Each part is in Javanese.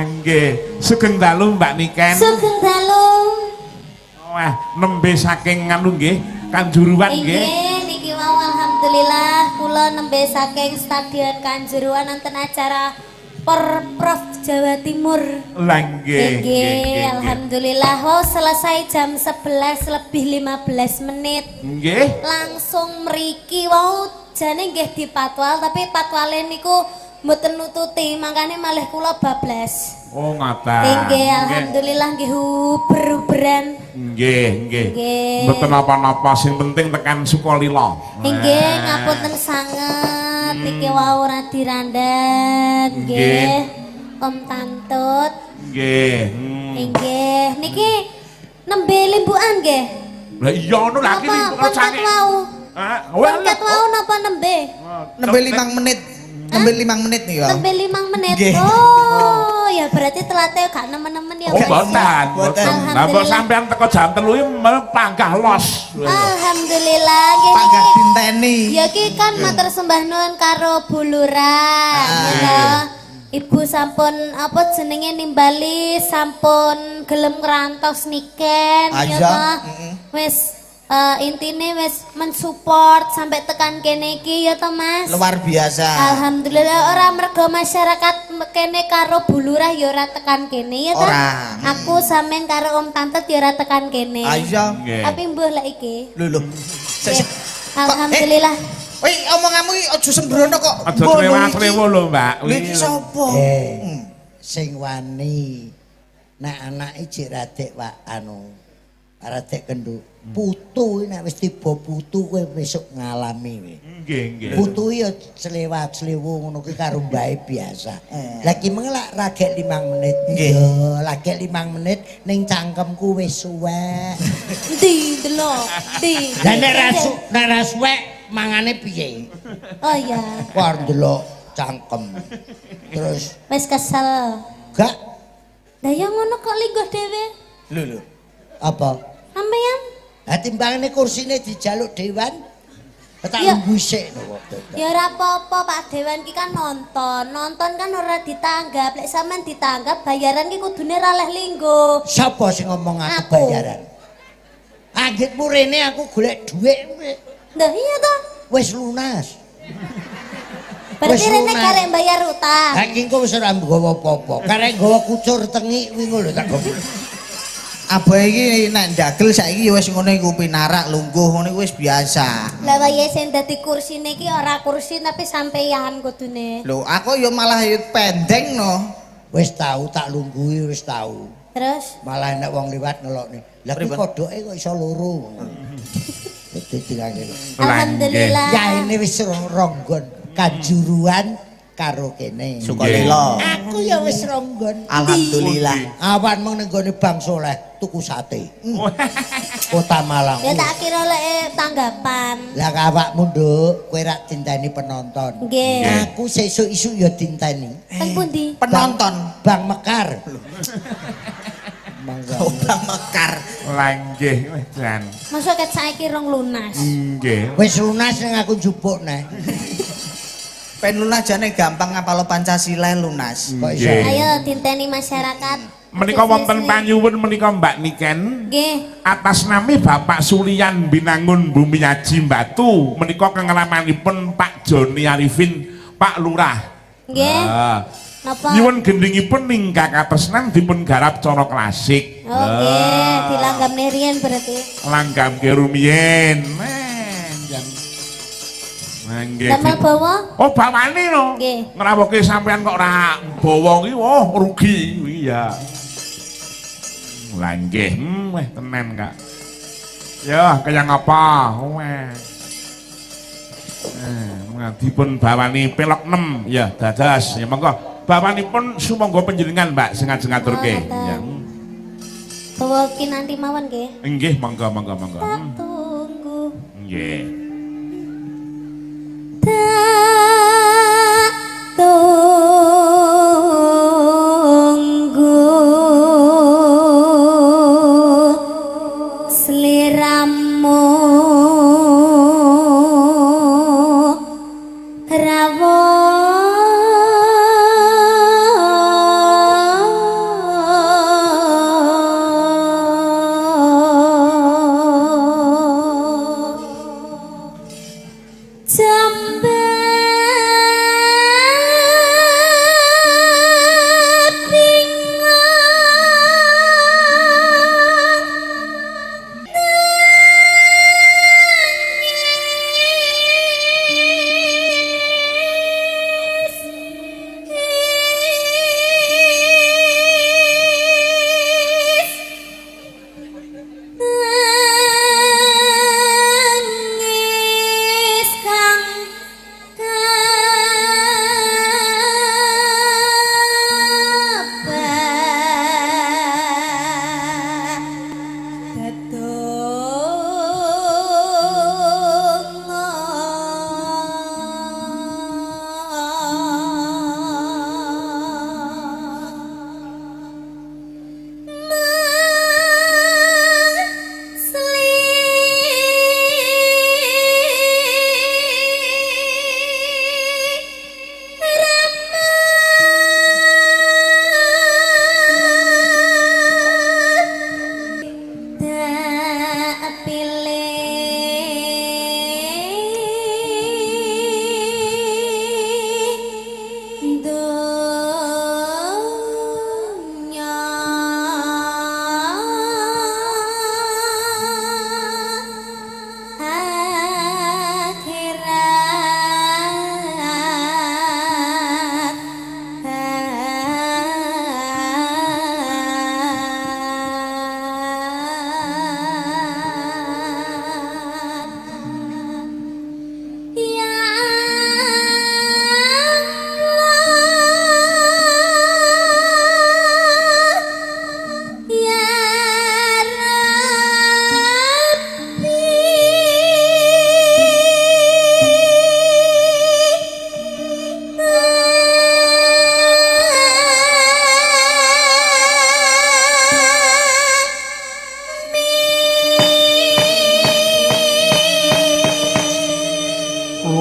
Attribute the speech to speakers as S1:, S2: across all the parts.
S1: Nggih, sugeng dalu Mbak Niken.
S2: Sugeng dalu.
S1: Wah, nembe saking nganu nggih, Kanjuruhan nggih.
S2: Nggih, niki wau alhamdulillah kula nembe saking Stadion Kanjuruhan wonten acara Porprov Jawa Timur.
S1: Lah nggih.
S2: Nggih, alhamdulillah wau selesai jam 11 lebih 15 menit.
S1: Nggih.
S2: Langsung mriki wau jane nggih dipatwal tapi patwale niku mboten nututi, makanya malih kula bablas.
S1: Oh, ngoten.
S2: Nggih, alhamdulillah nggih uber-uberan.
S1: Nggih. Mboten napa-napa, sing penting tekan Sukolilo.
S2: Nggih, ngapunten sanget iki wau Radi Randan. Nggih. Om Tantut.
S1: Nggih.
S2: Nggih, niki nembe limbukan nggih.
S1: Lah iya ngono lha iki
S2: pangkat wau. Pangkat wau napa nembe?
S3: Nembe 5 menit. Nembe 5 menit nih, Bang.
S2: Nembe 5 menit. Oh, ya berarti telatnya gak nemen-nemen ya.
S1: Oh, boten. Lah kok sampean teko jam 3 iki panggah los.
S2: Alhamdulillah nggih.
S3: Panggah dinteni.
S2: Ya ki kan matur sembah nuwun karo Bu Lurah. Ibu sampun apa jenenge nimbali sampun gelem ngrantos Niken ya toh. Wis intine wis mensupport sampai tekan kene iki ya toh Mas.
S3: Luar biasa.
S2: Alhamdulillah ora mergo masyarakat kene karo Bu Lurah ya ora tekan kene ya toh. Aku sampean karo Om Tante ya ora tekan kene.
S3: Ayo.
S2: Tapi mbuh lek iki.
S3: Lho.
S2: Alhamdulillah.
S3: Woi, omonganmu iki aja sembrono kok.
S1: Aja trewa-trewa lho, Mbak.
S3: Iki sapa?
S4: Sing wani nek anake jek radek Pak anu radek kenduk. Putu nek wis tiba putu kowe besok ngalami kowe.
S1: Nggih.
S4: Putu ya slewat-slewu ngono ki karo mbae biasa. Lah ki mengelak ragek 5 menit. Yo, ragek 5 menit ning cangkemku wis suwek.
S2: Ndi delok? Ndi?
S4: Lah nek ra suwek mangane piye?
S2: Oh iya.
S4: War ndelok cangkem. Terus
S2: Wis kesel.
S4: gak
S2: Lah ya ngono kok lingguh dhewe.
S3: Lho.
S4: apa?
S2: Sampeyan
S4: Lah timbangane kursine dijaluk dewan. Tak
S2: Ya.
S4: nunggu sik kok.
S2: ya ora apa-apa Pak Dewan ki kan nonton. Nonton kan ora ditanggap. Lek sampean ditanggap bayaran ki kudune ra leh lingguh.
S4: Sapa sing ngomong aku
S2: Aku.
S4: bayaran? Anggitmu rene aku golek dhuwit
S2: Lah iya toh.
S4: wis lunas.
S2: Berarti
S4: Wis
S2: rene
S4: lunas.
S2: karek bayar utang.
S4: Ha iki engko wis ora nggawa apa-apa. Karek nggawa kucur tengik wingi lho tak gowo.
S3: Abah iki nek ndagel saiki ya wis ngono iku pinarak lungguh ngono iku wis biasa.
S2: Lah wayahe sing dadi kursine ki ora kursi tapi sampeyan kudune.
S3: Lho, aku ya malah pendeng no.
S4: Wis tau tak lungguhi wis tau.
S2: Terus
S4: Malah nek wong liwat ngelokne. Lah ki kodoke kok iso loro. Dadi kangge.
S2: alhamdulillah.
S4: Ya ini wis ronggon Kanjuruhan karo kene.
S3: Sukolilo.
S4: Aku ya wis ronggon.
S3: Alhamdulillah.
S4: Awan mung ning gone Bang Soleh tuku sate. Kota Malang.
S2: Ya tak kira lek tanggapan.
S4: Lah awakmu nduk, kowe rak dinteni penonton.
S2: Nggih.
S4: Aku sesuk isuk ya dinteni.
S2: Teng pundi?
S3: Penonton
S4: Bang Mekar. Mangga.
S3: Bang Mekar.
S1: Lah nggih, wis jan.
S2: Masuk ket saiki rong lunas.
S1: Nggih.
S4: Wis lunas ning aku njupuk neh.
S3: Pen lunas jane gampang ngapalo Pancasila lunas.
S4: Kok iso?
S1: Nggih.
S2: Ayo dinteni masyarakat.
S1: Menika wonten panyuwun menika Mbak Niken.
S2: Nggih.
S1: Atas nami Bapak Sulian Binangun Bumiaji Batu menika kengelamanipun Pak Joni Arifin Pak Lurah.
S2: Nggih.
S1: Ah.
S2: Napa?
S1: Nyuwun gendhingipun ningkak katresnan dipun garap cara klasik.
S2: Oke, dilanggam riyen berarti.
S1: Langgam ke rumiyin. Jan. Nggih.
S2: Damel bawa?
S1: Oh, bawane no.
S2: Nggih.
S1: Ngrawuhke sampean kok ora bawa iki, oh rugi. Iya. Lah nggih, weh tenan Kak. Ya, kaya ngapa? Weh. Dipun bawani pelok 6 ya dadas ya monggo bawanipun sumangga panjenengan Mbak sing ngajeng ngaturke ya.
S2: Bawa kinanti mawon nggih.
S1: Nggih monggo.
S2: Tak tunggu.
S1: Nggih.
S2: Tak tunggu sliramu rawuh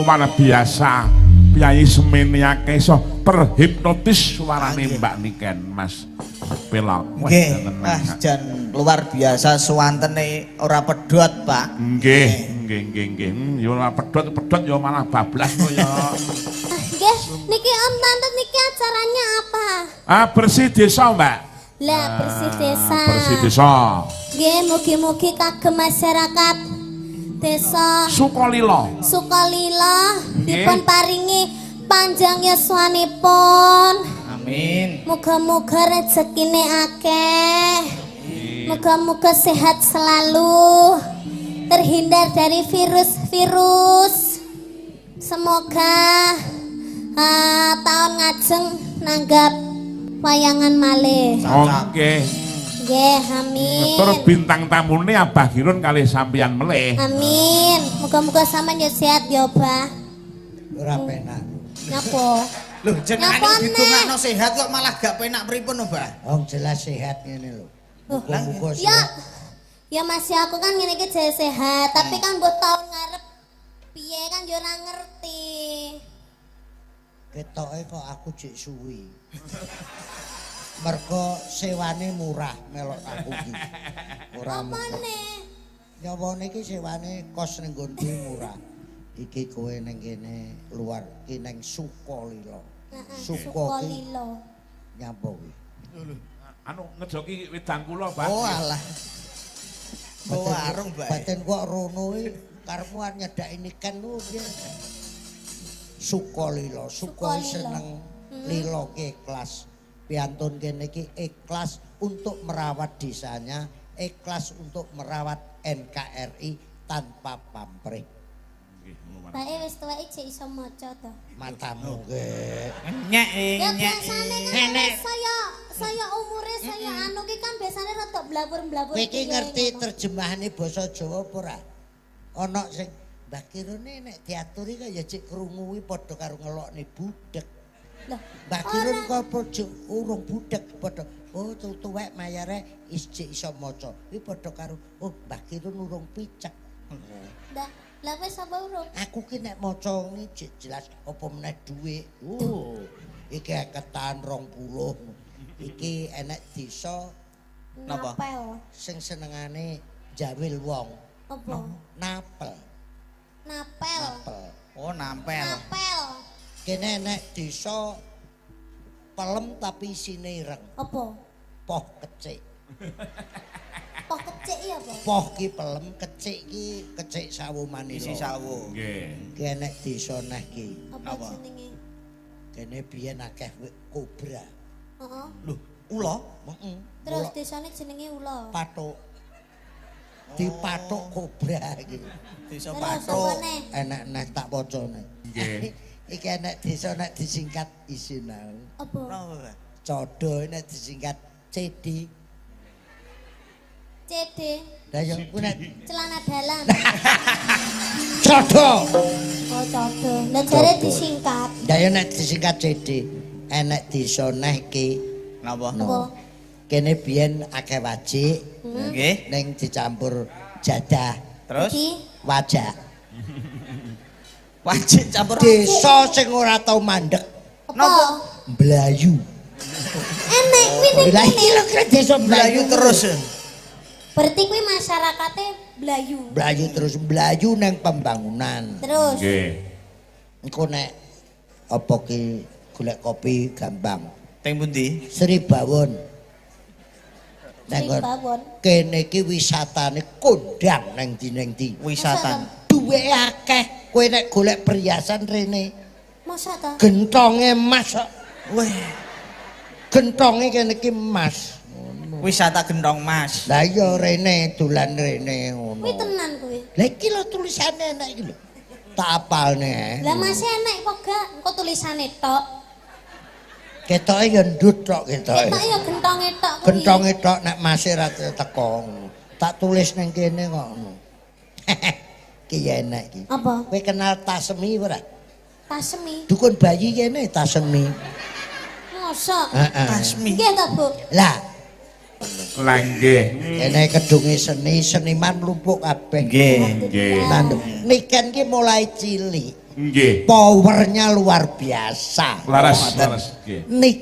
S1: luar biasa. Piyayi Semeniake iso terhipnotis suarane Mbak Niken Mas Pelok.
S3: Nggih, jan luar biasa suwantene ora pedhot, Pak.
S1: Nggih. Yo ora pedhot yo malah bablas kok ya.
S2: Nggih, niki Om Tante niki acaranya apa?
S1: Bersih desa, Mbak.
S2: Lah bersih desa.
S1: Bersih desa.
S2: Nggih, mugi-mugi kagem masyarakat desa
S1: Sukolilo.
S2: Sukolilo dipun paringi panjang yuswanipun.
S3: Amin.
S2: Muga-muga rezekine akeh. Muga-muga sehat selalu. Terhindar dari virus-virus. Semoga tahun ngajeng nanggap wayangan malih.
S1: Oke.
S2: Nggih, amin.
S1: Terus bintang tamune Abah Girun kali sampeyan meleh.
S2: Amin. Muga-muga sampean yo sehat yo, Bah.
S4: Ora penak.
S2: Napa?
S3: Lho, jenengan
S2: Nyapone?
S3: didongakno sehat kok malah gak penak pripun, Mbah?
S4: Wong jelas sehat ngene lho. Muga-muga
S2: Ya,
S4: sehat.
S2: ya masih aku kan ngene iki jaya sehat, tapi kan mbok tahun ngarep piye kan yo ora ngerti.
S4: Ketoke kok aku jek suwi. Mergo sewane murah melok aku iki. Ora murah.
S2: Apane?
S4: Nyawane iki sewane kos ning nggonku murah. Iki kowe ning kene luar iki ning Sukolilo.
S2: Sukolilo.
S4: Nyapa kuwi?
S1: Anu ngejoki wedang kula, Mbak.
S3: Oh alah. Oh warung, Mbak.
S4: Batin kok rono iki karepmu arep nyedaki niken lu piye? Sukolilo, Sukoi
S2: Sukolilo.
S4: seneng lilo ke ikhlas. Piantun kene iki ikhlas untuk merawat desanya, ikhlas untuk merawat NKRI tanpa pamrih.
S2: Bae wis tuwek jek iso maca to.
S4: Matamu ge.
S3: Nyek
S2: Ya
S3: nyek.
S2: biasane kan saya umure saya anu ki kan biasane rada blabur-blabur.
S4: Kowe iki ngerti terjemahane basa Jawa apa ora? Ana sing Mbah Kirune nek diaturi kaya ya cek krungu kuwi padha karo ngelokne budek.
S2: Lah,
S4: Mbah Kirun kok pojo urung budek padha. Oh tuwek mayare isjik iso maca. Kuwi padha karo oh Mbah Kirun urung picek.
S2: dah, lah wis apa urung?
S4: Aku ki nek maca iki jek jelas apa meneh dhuwit. Oh, iki ketan 20. Iki enek desa
S3: Napa?
S2: Napel.
S4: sing senengane jawil wong.
S2: Apa?
S4: Napel.
S2: Napel.
S4: Napel.
S3: Oh nampel.
S2: Napel.
S4: Kene enek desa pelem tapi isine ireng.
S2: Apa?
S4: Poh kecik.
S2: Poh kecik ya apa?
S4: Poh ki pelem, kecik ki kecik sawu manila.
S3: Isi sawu.
S1: Nggih.
S4: Ki enek desa neh ki.
S2: Apa
S3: Napa?
S2: jenenge?
S4: Kene biyen akeh kobra.
S2: Heeh.
S3: Lho, ula?
S4: Heeh.
S2: Terus desane jenenge Ula.
S4: Patuk. Dipatuk kobra iki.
S3: Desa
S2: Terus
S3: Patuk.
S2: apane?
S4: Enek neh tak wacane.
S1: Nggih.
S4: Iki enek desa nek disingkat isinau.
S2: Apa?
S3: Napa, Mbah?
S4: Codo nek disingkat CD.
S2: CD.
S4: Lah yo ku nek
S2: Celana dalam.
S4: codo.
S2: Oh, codo. Lah jare disingkat.
S4: Lah yo nek disingkat CD. Enek desa neh ki.
S3: Napa?
S2: Apa?
S4: Kene biyen akeh wajik
S3: Nggih.
S4: ning dicampur jadah
S3: Terus
S2: Iki
S4: wajak.
S3: wajib campur
S4: Desa sing ora tau mandek
S2: apa?
S4: Melayu.
S2: Enek kuwi
S4: Lah iki lho kira desa
S3: Melayu
S4: Melayu
S3: terus.
S2: Berarti kuwi masyarakate Blayu.
S4: Melayu terus Melayu nang pembangunan.
S2: Terus
S1: Nggih.
S4: Engko nek apa ki golek kopi gampang.
S3: Teng pundi?
S4: Sri Bawon. Nang
S2: Sri Bawon.
S4: kene iki wisatane kondang nang ndi.
S3: Wisata.
S4: Duwe akeh. Kowe nek golek perhiasan rene
S2: Masa ta?
S4: gentonge emas kok.
S3: Weh,
S4: Gentonge kene iki emas.
S3: wisata gendong Mas.
S4: Lah iya rene dolan rene ngono.
S2: Kuwi tenan kuwi.
S4: Lah iki lho tulisane enak iki lho. Tak apalne.
S2: Lah masih enek kok gak engko tulisane tok.
S4: Ketoke ya ndut tok ketoke.
S2: Ketok ya gentonge tok kuwi.
S4: Gentonge tok nek masih ra teko. Tak tulis ning kene kok ngono. Ki ya enak iki.
S2: Apa?
S4: Kowe kenal Tasemi ora?
S2: Tasmi.
S4: Dukun bayi kene Tasemi.
S2: Mosok.
S4: Heeh.
S3: Tasmi.
S2: Nggih ta, Bu?
S4: Lah,
S1: Lah nggih.
S4: kene kedunge seni, seniman lumpuk kabeh.
S3: Nggih.
S1: Nggih.
S4: Nanduk. Niken ki mulai cilik.
S1: Nggih.
S4: Powernya luar biasa.
S1: Laras, laras. Nggih.
S4: Nik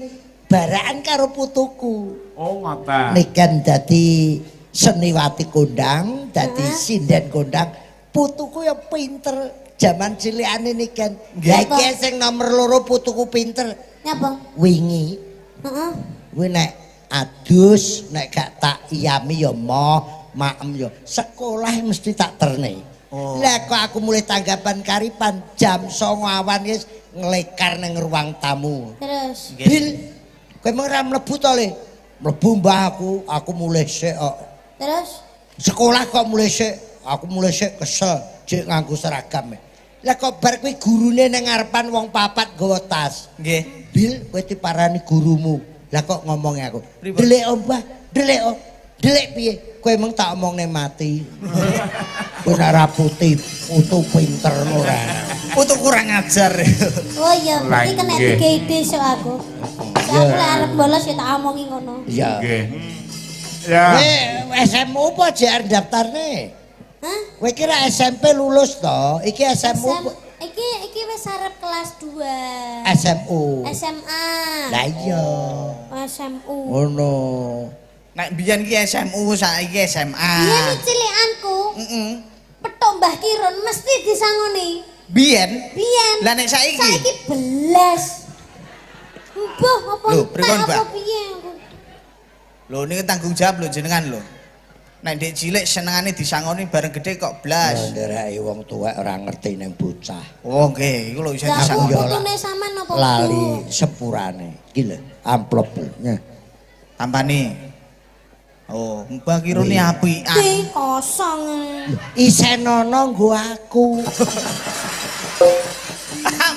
S4: baraan karo putuku.
S1: Oh, ngoten.
S4: Niken dadi seniwati kondang, dadi sinden kondang. Putuku ya pinter. Jaman cilikane niken. Ya iki sing nomor 2 putuku pinter.
S2: Nyapa?
S4: Wingi.
S2: Heeh.
S4: Kuwi nek adus, nek gak tak iyami ya moh, maem ya. Sekolah mesti tak terne. Lah kok aku mulai tanggapan karipan jam 09.00 awan wis nglekar ning ruang tamu.
S2: Terus.
S4: Bil, kowe mung ora mlebu to, Le? Mlebu mbah aku mulai sik kok.
S2: Terus.
S4: Sekolah kok mulai sik, aku mulai sik kesel jek nganggo seragam. Lah kok bar kuwi gurune ning ngarepan wong papat nggawa tas.
S3: Nggih.
S4: Bil, kowe diparani gurumu. Lah kok ngomongnya aku. Delik om Mbah, delik om. Delik piye? Kowe emang tak omongne mati. Kowe ora putih, putu pinter ora.
S3: Putu kurang ajar.
S2: Oh iya, berarti kena
S1: Nggih.
S2: tiga ide so aku. So aku lek arep bolos ya tak omongi ngono.
S4: Iya.
S1: Nggih. Ya.
S4: Kowe SMU apa JR daftarne?
S2: Hah?
S4: Kowe kira SMP lulus to? Iki SMU.
S2: Iki wis arep kelas 2.
S4: SMU.
S2: SMA.
S4: Lah iya.
S2: SMU.
S4: Ngono.
S3: Nek biyen ki SMU, saiki SMA.
S2: Iya nih cilikanku.
S3: Heeh.
S2: Petok Mbah Kiron mesti disangoni.
S3: Biyen.
S2: Biyen.
S3: Lah nek saiki?
S2: Saiki belas. Mbah apa
S3: Lho,
S2: entek
S3: pripun, Mbak?
S2: apa piye aku?
S3: Lho niki tanggung jawab lho jenengan lho. Nek ndek cilik senengane disangoni bareng gede kok blas.
S4: Ndereke wong tuwek ora ngerti ning bocah.
S3: Oh nggih, iku lho iso
S2: Lah aku
S3: disangoni.
S4: ya,
S2: putune sampean apa?
S4: Lali sepurane. Iki lho, amplop lho. Nah.
S3: Tampane. Oh, Mbah Kirone apian.
S2: Ki kosong.
S4: Isenono nggo aku.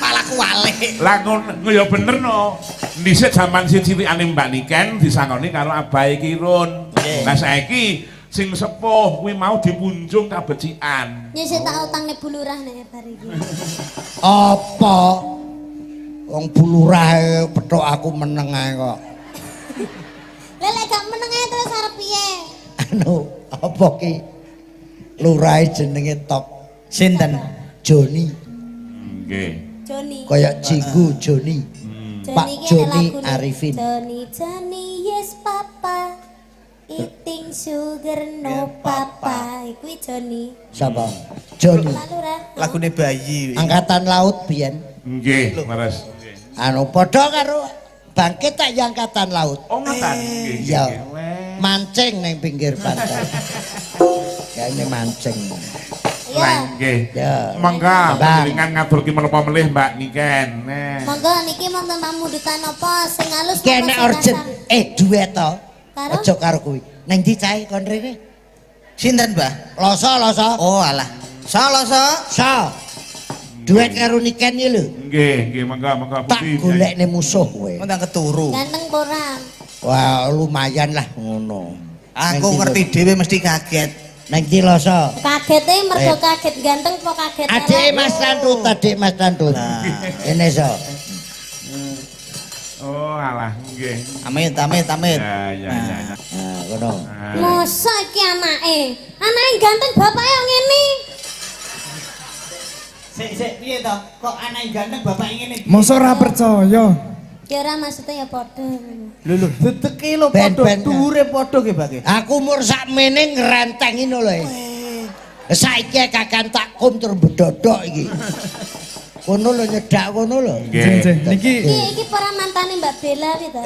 S3: Malah kuwale.
S1: Lah ngono ya bener no. Dhisik jaman sing cilikane Mbak Niken disangoni karo Abahe Kirun. Lah saiki sing sepuh kuwi mau dipunjung kabecikan.
S2: Nyisih tak utangne Bu Lurah nek bar iki.
S4: Apa? Wong bulurah petok aku meneng ae kok.
S2: Lek gak meneng ae terus arep piye?
S4: Anu, apa ki? Lurah jenenge Tok
S3: Sinten?
S4: Joni.
S1: Nggih.
S2: Joni.
S4: Kaya Jinggu Joni. Pak
S2: Joni ki
S4: Joni
S2: lagune.
S4: Arifin.
S2: Joni yes papa. Eating sugar no papa. Iku Joni.
S4: Sapa? Joni.
S2: Lalu ra.
S3: Lagune bayi.
S4: Angkatan laut biyen.
S1: Nggih, leres.
S4: Anu padha karo bangkit tak ya angkatan laut.
S1: Oh ngoten. Nggih.
S4: Iya.
S1: nggih. Weh.
S4: Mancing ning pinggir pantai. Kayaknya mancing.
S2: Iya.
S1: Lah nggih.
S4: Ya.
S1: Mangga
S4: Bang.
S1: panjenengan ngaturke menapa melih Mbak Niken. Nah.
S2: Monggo niki wonten pamundutan apa sing halus
S4: Kene
S2: napa sing
S4: urgent.
S2: kasar?
S4: Duet to.
S2: Karo?
S4: Aja karo kuwi. Nang ndi cahe kon rene?
S3: Sinten, Mbah?
S4: Loso.
S3: Oh alah. Salah
S4: So. Duet karo Niken iki lho.
S1: Nggih, mangga
S4: Tak golekne musuh kowe.
S3: Mentang keturu.
S2: Ganteng ora?
S4: Wah, lumayan lah ngono.
S3: Aku ngerti dhewe mesti kaget.
S4: Nang ndi Loso?
S2: Kagete mergo kaget ganteng apa kaget
S4: Adik Mas Tantut, adik Mas Tantut. Ini so.
S1: Oh, alah nggih.
S3: Amit.
S1: Ya.
S4: Nah, ngono.
S2: Mosok iki anake ganteng bapake ngene.
S3: Sik piye to? Kok anake ganteng bapak ngene?
S5: Masa ora percaya?
S2: Ya ora maksudnya ya padha.
S3: Lho, dedeke lho
S4: Ben,
S3: padha,
S4: ben,
S3: dhuwure padha ge, Bang.
S4: Aku umur sakmene ngrentengi lho. Saiki kakan takum tur bedodok iki. Kono lho nyedak kono lho.
S1: Nggih.
S5: Niki
S2: Iki para mantane Mbak Bella iki to.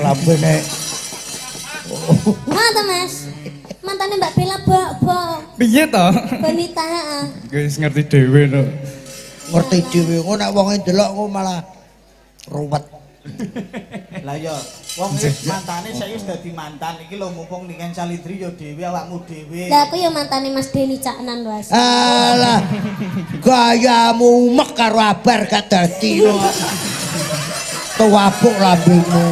S4: Lambene.
S2: Mana Mas? Mantane Mbak Bella
S5: piye to?
S2: Bonita heeh.
S5: Guys ngerti dhewe no.
S4: Ngerti dhewe ngono nek wong ndelok kok malah ruwet.
S3: Lah ya, wong mantane saiki wis dadi mantan. Iki lho mumpung Niken Salidri ya dhewe awakmu dhewe.
S2: Lah aku ya mantane Mas Deni Caknan lho As.
S4: Alah. Gayamu mek karo abar gak dadi. Tuwapuk lambemu.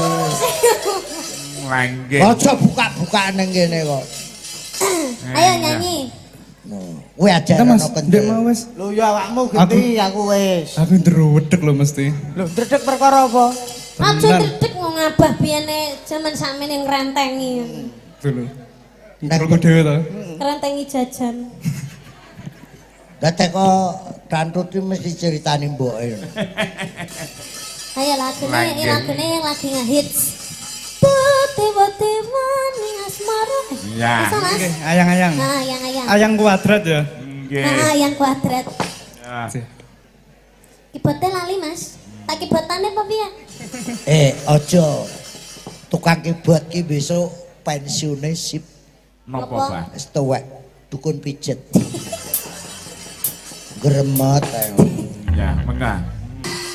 S1: Lah nggih.
S4: Aja buka-bukaan ning kene kok.
S2: Ayo nyanyi.
S4: Kowe aja
S5: Kita Mas,
S4: ono
S5: ndek mau
S4: kendel.
S5: wis.
S3: Lho ya awakmu genti aku wis.
S5: Aku ndrewedeg lho mesti.
S3: Lho dredeg perkara apa?
S2: Aja
S5: Tenan.
S2: dedek wong ngabah biyene jaman sakmene ngrentengi.
S5: Tuh lho. Ngrungu dhewe to.
S2: Ngrentengi jajan.
S4: Lah teko Dantut iki mesti ceritani mboke.
S2: Ayo lagune lagi ngehits. Putih-putih maning asmara.
S1: Ya.
S2: Masa, Mas?
S5: Oke, ayang-ayang.
S2: Nah, ayang.
S5: Ayang kuadrat ya.
S1: Nggih.
S2: Nah, ayang kuadrat.
S1: Ya.
S2: Kibotnya lali, Mas. Tak kibotane apa piye?
S4: Aja. Tukang keyboard ki besok pensiune sip.
S1: Napa,
S2: Apa?
S1: Pak?
S4: Wis tuwek, dukun pijet. Gremet ae.
S1: Ya, mengah.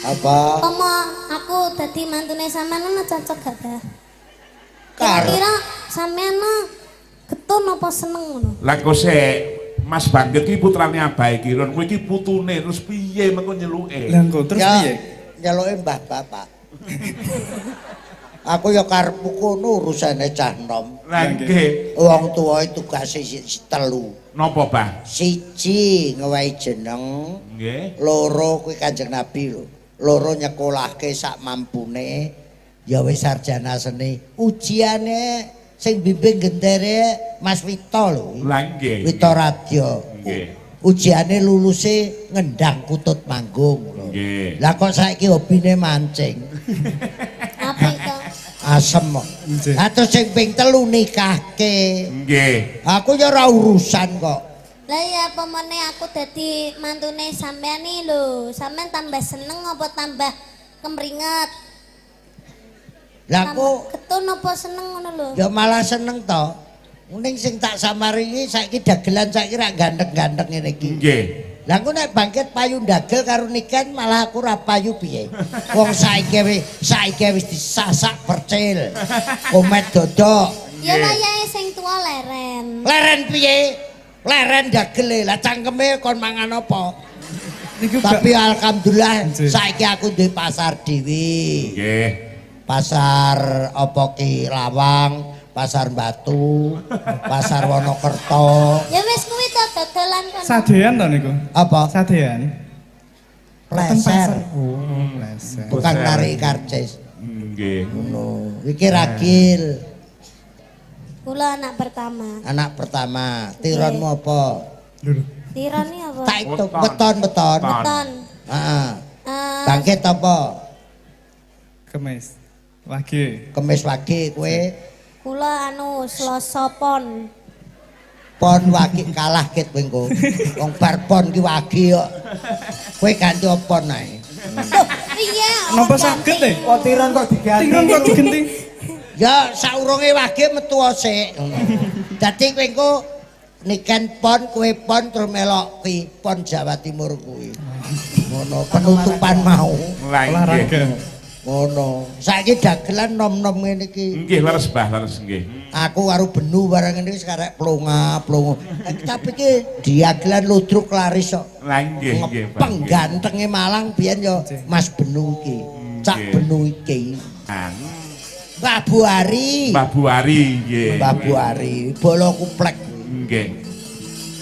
S4: Apa?
S2: Omo, aku dadi mantune sampean ono cocok gak ta?
S4: Karo
S2: Kira-kira sampean getun apa seneng ngono?
S1: Lah kok sik Mas Bangkit iki putrane Abah iki, Ron kowe iki putune terus piye mengko nyeluke?
S5: Lah engko terus
S4: ya,
S5: piye?
S4: nyeluke mbah bapak. Aku ya karepku kono urusane cah nom.
S1: Lah nggih.
S4: Wong tuwae tugase telu.
S1: Napa, Bah?
S4: Siji ngewehi jeneng,
S1: Nggih.
S4: loro kuwi Kanjeng Nabi lho. Loro nyekolahke sak mampune, ya wis sarjana seni. Ujiane sing bimbing gentere Mas Wito lho.
S1: Lah nggih.
S4: Wito Radio.
S1: Nggih.
S4: Ujiane luluse ngendang kutut manggung lho.
S1: Nggih.
S4: Lah kok saiki hobine mancing.
S2: Apa itu?
S4: Asem kok.
S5: Nggih.
S4: Lah terus sing ping 3 nikahke.
S1: Nggih.
S4: Aku ya ora urusan kok.
S2: Lah ya pemene aku dadi mantune sampean nih lho. Sampean tambah seneng apa tambah kemringet?
S4: Lah aku
S2: Ketun apa seneng ngono lho?
S4: ya malah seneng to. Mending sing tak samari iki saiki dagelan saiki ra ganteng-ganteng ngene iki.
S1: Nggih.
S4: Lah aku nek Bangkit payu dagel karo nikan malah aku ra payu piye. Wong saiki wis disasak percil. Komet dodok.
S2: Ya wayahe sing tuwa leren.
S4: Leren piye? Leren dagele. Lah cangkeme kon mangan apa?
S5: Niku
S4: Tapi alhamdulillah
S5: Nggih.
S4: saiki aku duwe pasar dhewe.
S1: Nggih.
S4: Pasar apa ki Lawang, pasar Batu, pasar Wonokerto.
S2: Ya wis kuwi to dodolan kono.
S5: sadean to niku.
S4: Apa?
S5: Sadean.
S4: Pleser.
S5: Oh, pleser.
S4: Tukang narik karcis.
S1: Nggih.
S4: Ngono. Iki ragil,
S2: Kula anak pertama.
S4: anak pertama. Tironmu apa?
S5: Lho.
S2: Tirani apa?
S4: Tak itu beton.
S2: Beton.
S4: Heeh.
S2: Eh,
S4: Bangkit apa?
S5: Kemis. Wage.
S4: Kemis wage kowe
S2: kula anu Selasa pon.
S4: pon wage kalah ket kowe engko. Wong bar pon ki wage kok. Kowe ganti apa nae?
S2: Iya.
S5: Napa saged e?
S3: Oh, tiron kok diganti.
S5: Tiron kok digenti.
S4: Ya saurunge wage metu sik ngono. Dadi kowe engko niken pon kowe pon terus melok ki pon Jawa Timur kuwi. Ngono penutupan mau.
S1: Lah nggih.
S5: Olahraga.
S4: Ngono. Saiki dagelan nom-nom ngene iki.
S1: Nggih, leres Bah, leres nggih.
S4: Aku karo benu barang ini sekarang plonga. Tapi ki diagelan ludruk laris kok.
S1: Lah nggih, nggih, Bah.
S4: Penggantenge Malang biyen ya Mas Benu iki. Cak
S1: Nggih.
S4: Benu iki.
S1: Anu,
S4: Mbah Buari.
S1: Mbah Buari nggih.
S4: Mbah Buari, bolo kuplek.
S1: Nggih.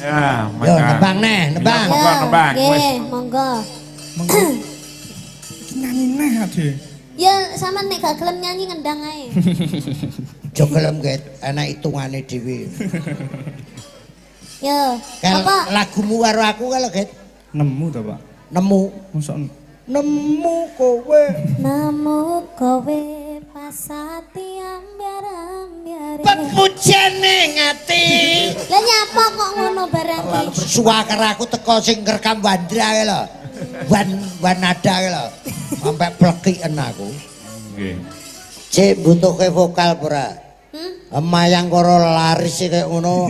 S1: Ya,
S4: Yo
S1: maka
S4: nembang neh, nembang.
S1: Monggo, nembang, wis.
S2: Nggih, monggo.
S5: Nyanyi neh ade.
S2: Ya sama nek gak gelem nyanyi ngendang ae.
S4: Jo gelem ket enak hitungane dhewe.
S2: Yo,
S4: Kalau
S2: apa?
S4: lagumu karo aku kalau ket
S5: Nemu to, Pak.
S4: nemu
S5: Mosok
S4: nemu kowe.
S2: Namu kowe pasati ambiar-ambiar.
S4: Pepujane ngati.
S2: Lah nyapa kok ngono barang iki?
S4: Suwaker aku teko sing ngrekam Wandra kae lho. Wanada kae lho. Sampai plekiken aku.
S1: Nggih.
S4: Cek butuhke vokal ora? Mayang karo laris e kaya ngono.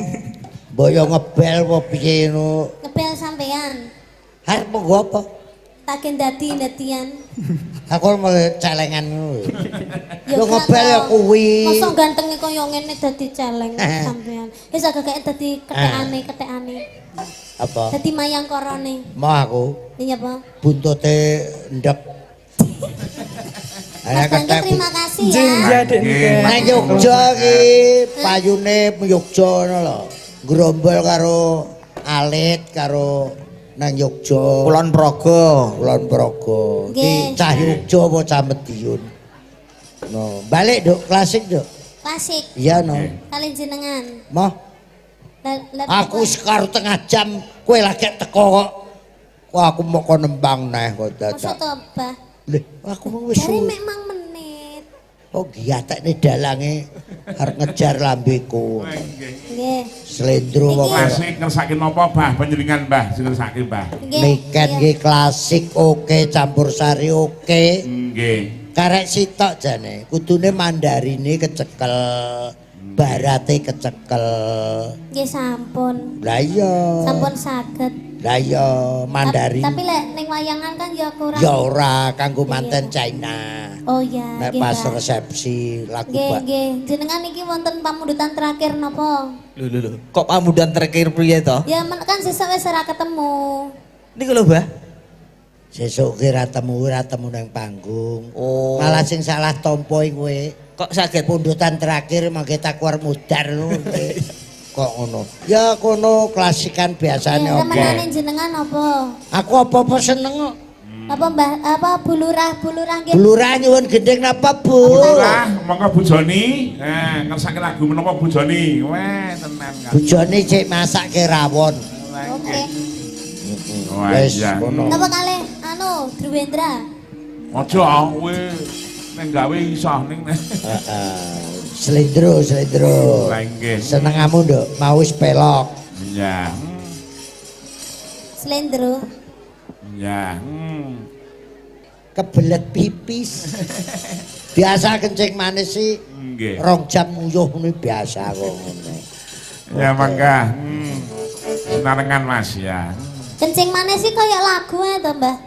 S4: Boyo ngebel apa piye ngono.
S2: Ngebel sampean.
S4: Arep nggo apa?
S2: Tak dadi-dadian.
S4: Aku mau celengan ngono.
S2: Ya
S4: Yo ngebel ya kuwi.
S2: Mosok gantenge kaya ngene dadi celeng sampean. Wis agak kayak dadi ketekane.
S4: Apa?
S2: Dadi mayang korone.
S4: Mau aku
S2: Iya, Pak.
S4: buntute ndek.
S2: Mas Bangkit terima kasih ya.
S5: Iya, Dek.
S4: Nang Yogya iki payune Yogya ngono lho. Grombol karo alit karo nang Yogya.
S3: Kulon Progo.
S4: Kulon Progo.
S2: Nggih.
S4: Iki cah Yogya apa cah Madiun. No, balik Duk, klasik Duk.
S2: Klasik
S4: Iya no.
S2: kali jenengan.
S4: Moh, aku wis karo tengah jam kowe lagi teko kok. Wah, aku mau kon nembang neh kok
S2: Masa
S4: dadak.
S2: to, Bah?
S4: Lho, aku mau wis
S2: Jare memang menit.
S4: oh giyatekne dalange arep ngejar lambeku.
S2: Nggih.
S4: Slendro kok.
S1: Klasik ngersake napa Bah panjenengan Bah sing ngersake Bah.
S2: Nggih.
S4: Niken
S2: iya.
S4: nggih klasik oke, campursari oke.
S1: Nggih.
S4: Karek sitok jane, kudune mandarine kecekel, barate kecekel.
S2: Nggih sampun.
S4: Lah iya.
S2: Sampun saged.
S4: Lah iya, mandarin.
S2: Tapi lek ning wayangan kan ya kurang.
S4: Ya ora kanggo manten China.
S2: Oh iya,
S4: Nek
S2: nggih,
S4: pas
S2: Bah.
S4: resepsi lagu
S2: Nggih,
S4: Pak.
S2: nggih. Jenengan iki wonten pamundutan terakhir napa?
S3: Lho. Kok pamudan terakhir priye to?
S2: Ya kan sesuk wis ora ketemu.
S3: Niku lho, Bah.
S4: Sesuk ki ra temu nang panggung.
S3: Oh.
S4: Malah sing salah tampa kowe.
S3: Kok saged
S4: Pundutan terakhir mangke tak keluar mudar ngono. Kok ngono? Ya kono klasikan biasane
S2: Ya,
S4: oke.
S2: remenane jenengan apa?
S4: Aku apa-apa seneng kok.
S2: Apa Mbah apa bulurah nggih.
S4: Blurah nyuwun gendeng napa, Bu?
S1: Lah, monggo Bu Joni. Ngersake lagu menapa Bu Joni? Weh, tenan kan.
S4: Bojone cek masakke rawon.
S2: Oke.
S1: Wah,
S4: Wes
S1: iya.
S4: kono.
S2: Napa kalih Druwendra?
S1: Aja kowe ning gawe iso ning.
S4: Slendro.
S1: Lah nggih.
S4: Senengamu, Nduk, mau wis pelok.
S1: Ya.
S2: Slendro.
S1: Ya.
S4: Kebelet pipis. Biasa kencing manis sih
S1: Nggih.
S4: 2 jam nguyuh ini biasa kok ngono.
S1: Ya mangga. Senarengan Mas ya.
S2: Kencing manis sih kayak lagu ya to, Mbah?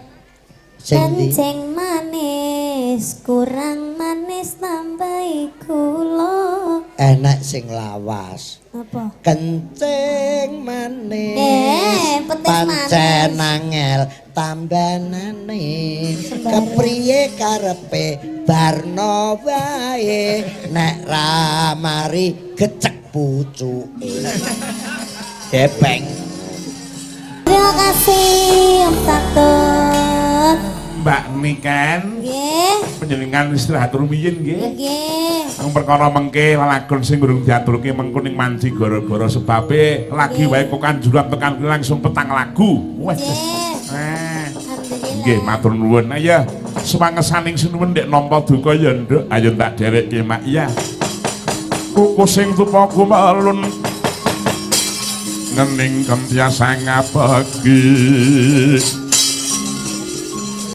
S4: Sing ndi?
S2: Kencing manis, kurang manis tambahi gula.
S4: Enak sing lawas.
S2: Apa?
S4: Kencing manis.
S2: Petis
S4: pancen
S2: manis.
S4: angel tambanane. Kepriye karepe barno wae nek ra mari gecek pucuke. Depeng.
S2: Terima kasih Om Taktut.
S1: Mbak Niken
S2: Nggih,
S1: panjenengan istirahat rumiyin nggih.
S2: nggih.
S1: Ang perkara mengke lalagon sing durung diaturke mengko ning manci gara-gara sebabe lagi wae kok kanjuran tekan langsung petang lagu. Wes.
S2: Nggih.
S1: Nggih,
S2: Alhamdulillah.
S1: matur nuwun. Ayo semangesaning sinuwun ndek nampa duka ya nduk. Ayo tak derekke Mak iya. Kuku sing tupa kumalun ngening kentiasa ngabagi.